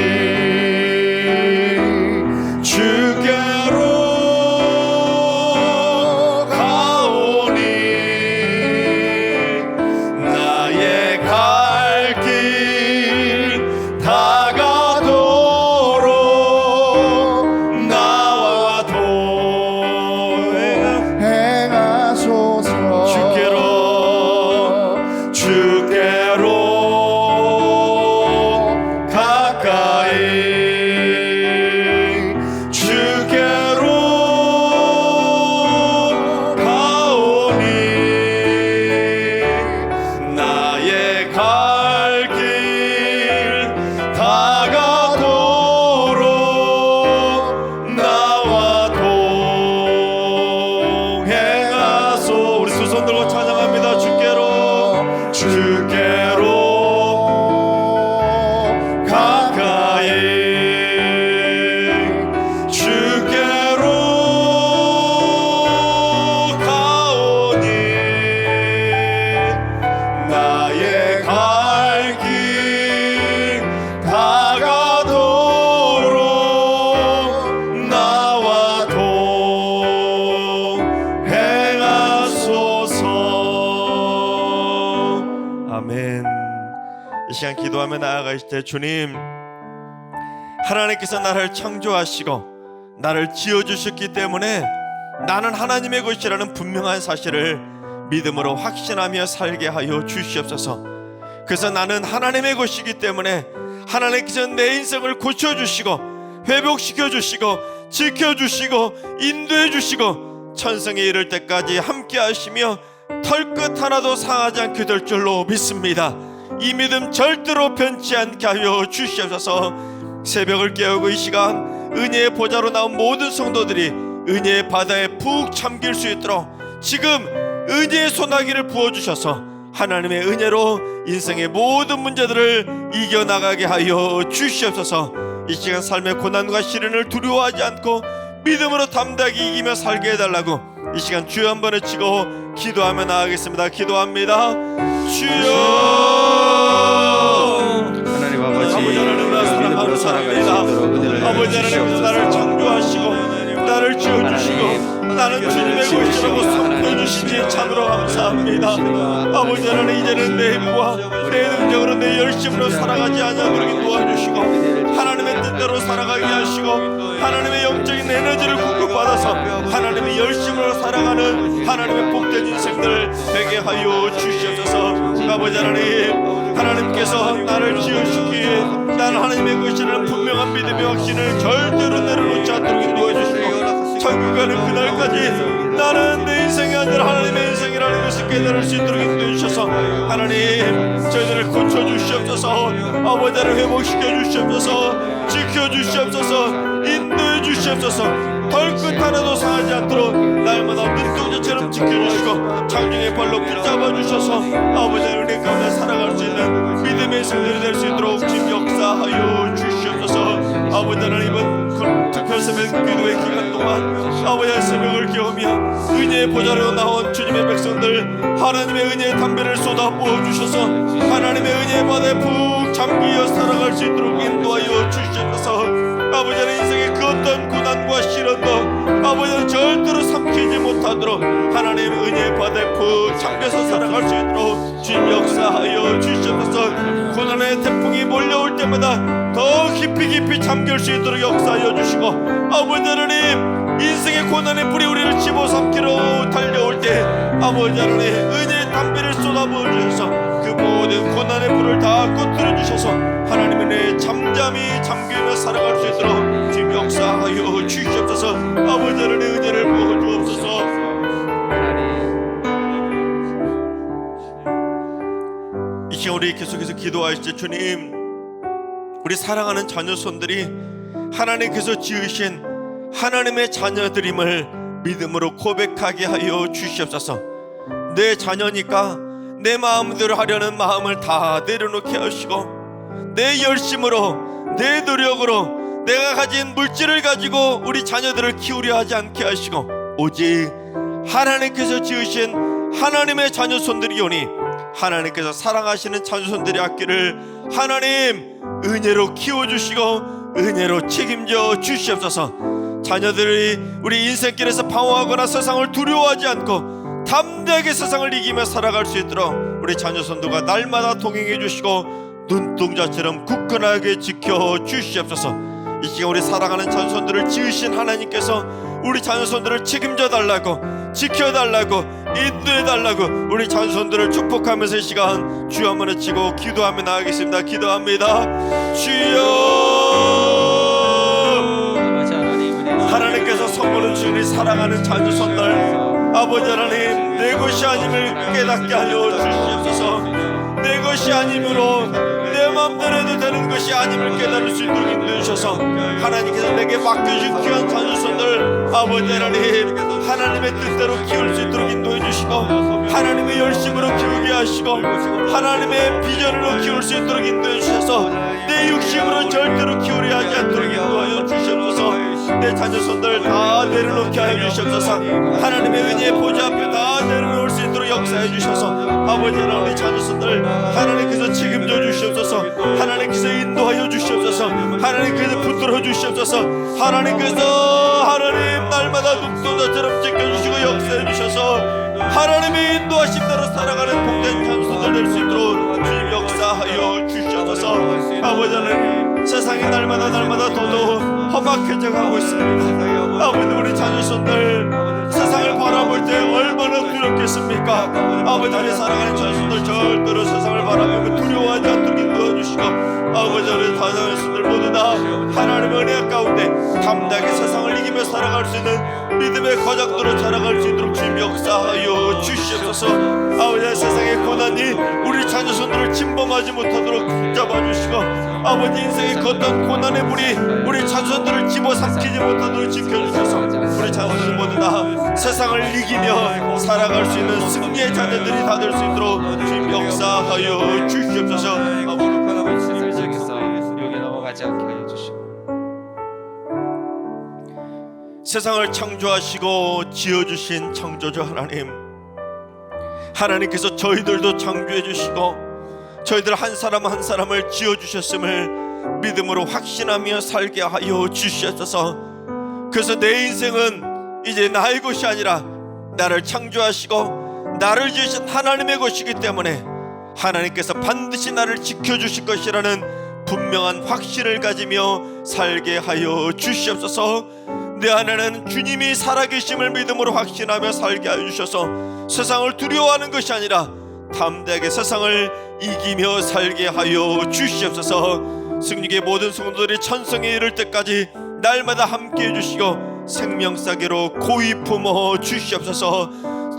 주께로 가오니 나의 이 시간 기도하며 나아가실 때 주님, 하나님께서 나를 창조하시고 나를 지어주셨기 때문에 나는 하나님의 것이라는 분명한 사실을 믿음으로 확신하며 살게 하여 주시옵소서. 그래서 나는 하나님의 것이기 때문에 하나님께서 내 인생을 고쳐주시고 회복시켜주시고 지켜주시고 인도해주시고 천성에 이를 때까지 함께 하시며 털끝 하나도 상하지 않게 될 줄로 믿습니다. 이 믿음 절대로 변치 않게 하여 주시옵소서. 새벽을 깨우고 이 시간 은혜의 보좌로 나온 모든 성도들이 은혜의 바다에 푹 잠길 수 있도록 지금 은혜의 소나기를 부어주셔서 하나님의 은혜로 인생의 모든 문제들을 이겨나가게 하여 주시옵소서. 이 시간 삶의 고난과 시련을 두려워하지 않고 믿음으로 담대하게 이기며 살게 해달라고 이 시간 주여 한번 외치고 기도하며 나아가겠습니다. 기도합니다. 주여, 하나님 아버지, 하나님 나를 믿음으로 살아갈 수 있도록 은혜를 아버지 하나님 나를 창조하시고 나를 지어주시고 나는 주님의 것이라고 선포해주시니 참으로 감사합니다. 아버지 하나님, 이제는 내 힘과 내 능력으로 내 열심으로 살아가지 않도록 도와주시고 하나님의 뜻대로 살아가게 하시고 하나님의 영적인 에너지를 공급받아서 하나님의 열심으로 살아가는 하나님의 복된 인생들 되게 하여 주시옵소서. 아버지 하나님, 하나님께서 나를 지으시기에 나는 하나님의 것이라는 분명한 믿음의 확신을 절대로 내려놓지 않도록 인도해 주시고 천국 가는 그날까지 나는 내 인생이 아니라 하나님의 인생이라는 것을 깨달을 수 있도록 인도해 주셔서 하나님, 저희들을 고쳐주시옵소서. 아버지 하나님, 회복시켜 주시옵소서. 지켜주시옵소서. 인도해 주시옵소서. 덜끝 하나도 상하지 않도록 날마다 눈동자처럼 지켜주시고 장중의 발로 붙잡아 주셔서 아버지 하나님 가운데 살아갈 수 있는 믿음의 생들이 될 수 있도록 지금 역사하여 주시옵소서. 아버지 하나님, 이번 특별 새벽 기도의 기간 동안 아버지의 새벽을 깨우며 은혜의 보좌로 나온 주님의 백성들 하나님의 은혜의 담배를 쏟아부어 주셔서 하나님의 은혜의 바다에 푹 잠기어 살아갈 수 있도록 인도하여 주시옵소서. 아버지 하나님, 인생의 그 어떤 고난과 시련도 아버지는 절대로 삼키지 못하도록 하나님 은혜의 바다에 푹 잠겨서 살아갈 수 있도록 주님 역사하여 주시옵소서. 고난의 태풍이 몰려올 때마다 더 깊이 잠길 수 있도록 역사하여 주시고 아버지 하나님, 인생의 고난의 불이 우리를 집어삼키러 달려올 때 아버지 하나님 은혜의 담배를 쏟아부어 주셔서 그 모든 고난의 불을 다 꺼뜨려 주셔서 하나님의 은혜에 잠잠히 잠기며 살아갈 수 있도록 주님 역사하여 주시옵소서. 아버지 하나님 은혜를 부어 주옵소서. 이 시간 우리 계속해서 기도하시죠. 주님, 우리 사랑하는 자녀손들이 하나님께서 지으신 하나님의 자녀들임을 믿음으로 고백하게 하여 주시옵소서. 내 자녀니까 내 마음대로 하려는 마음을 다 내려놓게 하시고 내 열심으로 내 노력으로 내가 가진 물질을 가지고 우리 자녀들을 키우려 하지 않게 하시고 오직 하나님께서 지으신 하나님의 자녀손들이오니 하나님께서 사랑하시는 자녀손들의 앞길을 하나님 은혜로 키워주시고 은혜로 책임져 주시옵소서. 자녀들이 우리 인생길에서 방황하거나 세상을 두려워하지 않고 담대하게 세상을 이기며 살아갈 수 있도록 우리 자녀손들과 날마다 동행해 주시고 눈동자처럼 굳건하게 지켜 주시옵소서. 이 시간 우리 사랑하는 자녀손들을 지으신 하나님께서 우리 자녀손들을 책임져 달라고 지켜달라고 인도해달라고 우리 자녀손들을 축복하면서 이 시간 주여 한번 외치고 기도하며 나가겠습니다. 기도합니다. 주여, 하나님께서 선물을 주니 사랑하는 자녀손들 아버지 하나님, 내 것이 아님을 깨닫게 하여 주시옵소서. 내 것이 아니므로 내 마음대로 해도 되는 것이 아님을 깨달을 수 있도록 인도해 주셔서 하나님께서 내게 맡겨주신 귀한 자녀손들 아버지 하나님, 하나님의 뜻대로 키울 수 있도록 인도해 주시고 하나님의 열심으로 키우게 하시고 하나님의 비전으로 키울 수 있도록 인도해 주셔서 내 육심으로 절대로 키우려 하지 않도록 인도하여 주시옵소서. 내 자녀손들 다 내려놓게 하여 주시옵소서. 하나님의 은혜의 보좌 앞에 다 내려놓을 수 있도록 역사해 주셔서 아버지 하나님, 우리 자녀손들 하나님께서 책임져 주시옵소서. 하나님께서 인도하여 주시옵소서. 하나님께서 붙들어 주시옵소서. 하나님께서 하나님 날마다 눈동자처럼 지켜주시고 역사해 주셔서 하나님의 인도하심대로 살아가는 복된 자녀손들 될 수 있도록 주님 역사하여 주시옵소서. 아버지 하나님, 세상이 날마다 더더 험악해져 가고 있습니다. 아버지, 우리 자녀손들 세상을 바라볼 때 얼마나 두렵겠습니까? 아버지, 우리 사랑하는 자녀손들 절대로 세상을 바라보고 두려워하지 않도록 인도해 주시고, 아버지, 우리 자녀손들 모두 다 하나님의 은혜 가운데 담대하게 세상을 이기며 살아갈 수 있는 믿음의 거장도로 자라갈 수 있도록 주님 역사하여 주시옵소서. 아버지, 세상의 고난이 우리 자녀손들을 침범하지 못하도록 붙잡아 주시고, 아버지, 인생의 어떤 고난의 불이 우리 자녀손들을 집어삼키지 못하도록 지켜주셔서 우리 자녀손들 모두 다 세상을 이기며 살아갈 수 있는 승리의 자녀들이 다 될 수 있도록 주님 역사하여 주시옵소서. 여기 넘어가지 않게 해주시고 세상을 창조하시고 지어주신 창조주 하나님, 하나님께서 저희들도 창조해 주시고 저희들 한 사람 한 사람을 지어주셨음을 믿음으로 확신하며 살게 하여 주시옵소서. 그래서 내 인생은 이제 나의 것이 아니라 나를 창조하시고 나를 지으신 하나님의 것이기 때문에 하나님께서 반드시 나를 지켜주실 것이라는 분명한 확신을 가지며 살게 하여 주시옵소서. 내 안에는 주님이 살아계심을 믿음으로 확신하며 살게 하여 주셔서 세상을 두려워하는 것이 아니라 담대하게 세상을 이기며 살게 하여 주시옵소서. 승리의 모든 성도들이 천성에 이를 때까지 날마다 함께 해주시고 생명사계로 고이 품어 주시옵소서.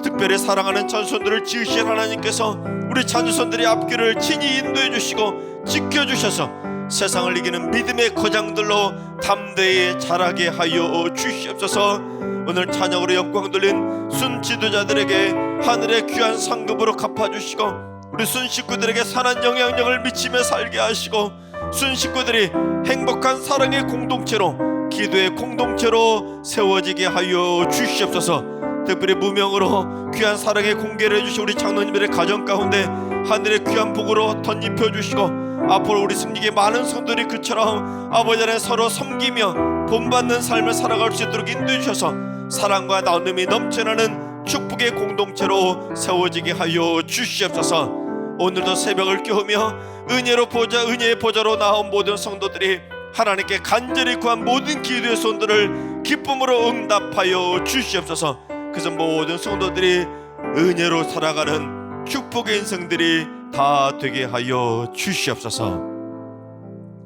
특별히 사랑하는 자녀손들을 지으신 하나님께서 우리 자녀손들의 앞길을 친히 인도해 주시고 지켜주셔서 세상을 이기는 믿음의 거장들로 담대히 자라게 하여 주시옵소서. 오늘 찬양으로 영광 돌린 순 지도자들에게 하늘의 귀한 상급으로 갚아주시고 우리 순 식구들에게 선한 영향력을 미치며 살게 하시고 순 식구들이 행복한 사랑의 공동체로 기도의 공동체로 세워지게 하여 주시옵소서. 특별히 무명으로 귀한 사랑의 공개를 해주신 우리 장로님들의 가정 가운데 하늘의 귀한 복으로 덧입혀 주시고 앞으로 우리 승리의 많은 성도들이 그처럼 아버지 안에 서로 섬기며 본받는 삶을 살아갈 수 있도록 인도해 주셔서 사랑과 나눔이 넘쳐나는 축복의 공동체로 세워지게 하여 주시옵소서. 오늘도 새벽을 깨우며 은혜의 보좌로 나온 모든 성도들이 하나님께 간절히 구한 모든 기도의 손들을 기쁨으로 응답하여 주시옵소서. 그래서 모든 성도들이 은혜로 살아가는 축복의 인생들이 다 되게 하여 주시옵소서.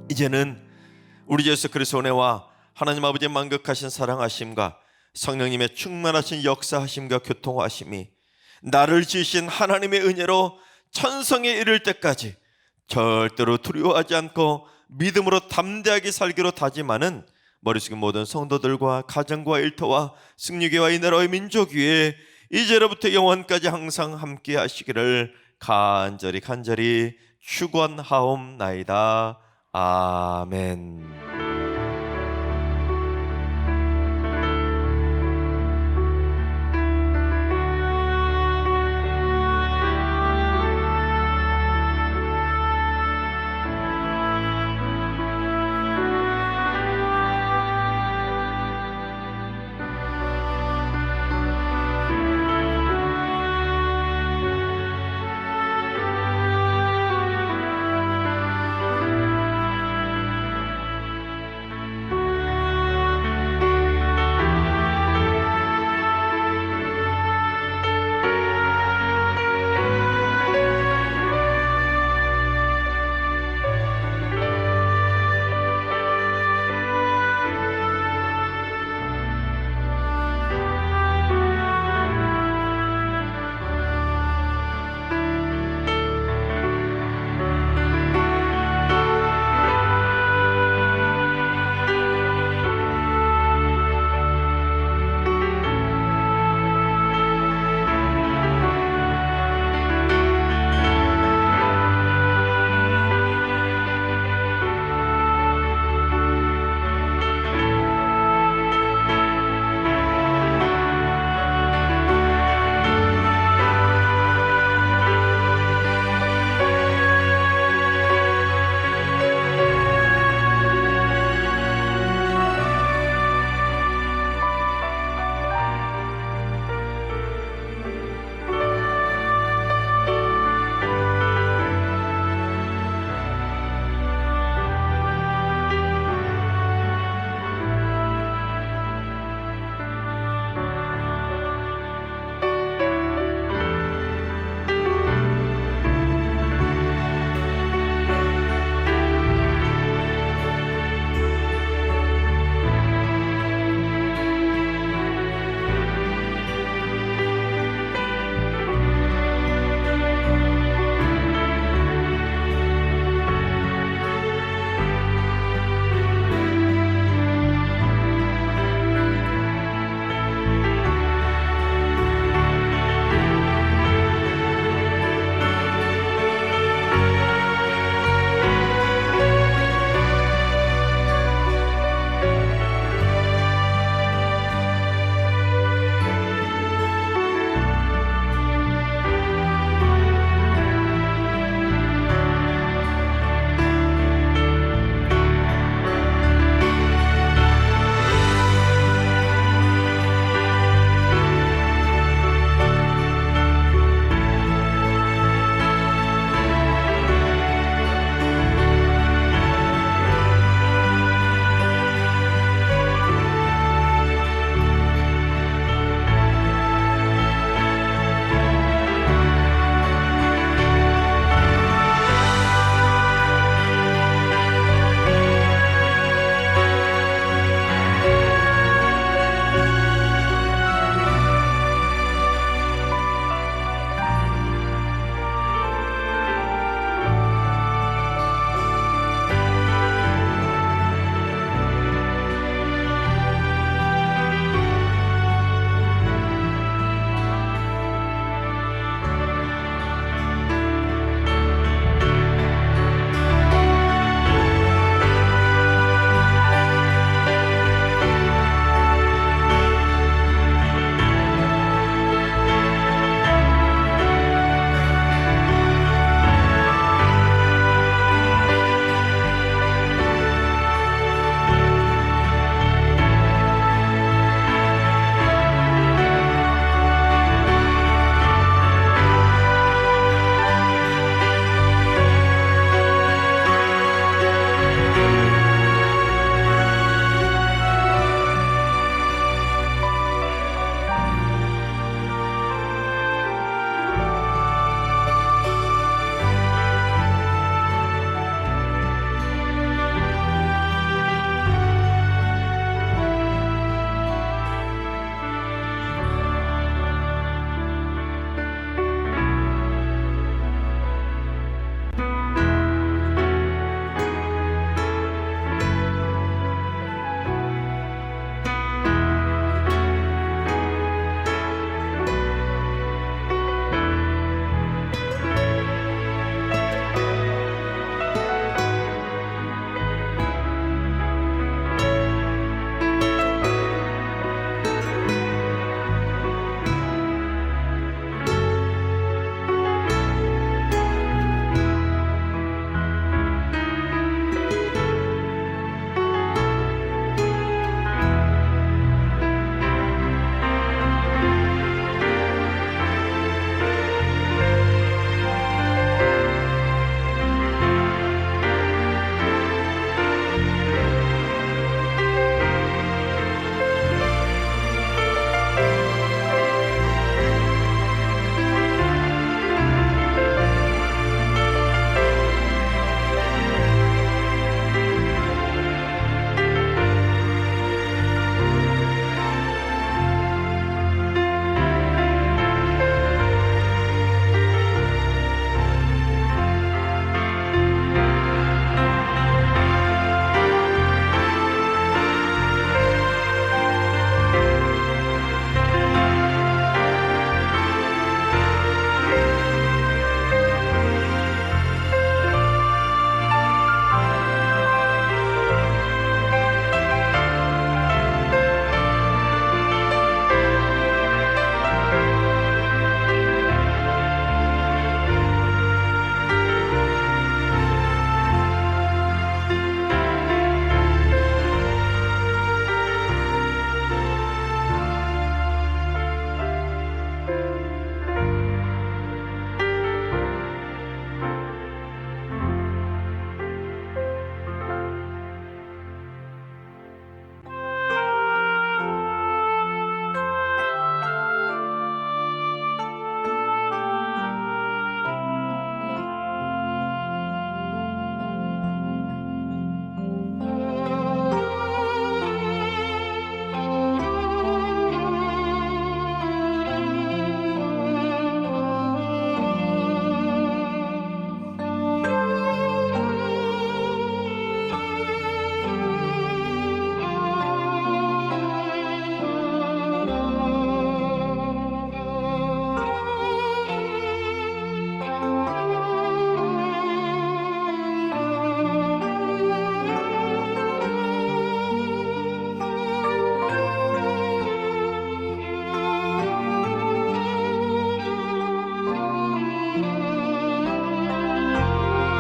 이제는 우리 주 예수 그리스도의 은혜와 하나님 아버지의 만극하신 사랑하심과 성령님의 충만하신 역사하심과 교통하심이 나를 지으신 하나님의 은혜로 천성에 이를 때까지 절대로 두려워하지 않고 믿음으로 담대하게 살기로 다짐하는 머리 숙인 모든 성도들과 가정과 일터와 승리교와 이 나라의 민족 위에 이제로부터 영원까지 항상 함께 하시기를 간절히 축원하옵나이다. 아멘.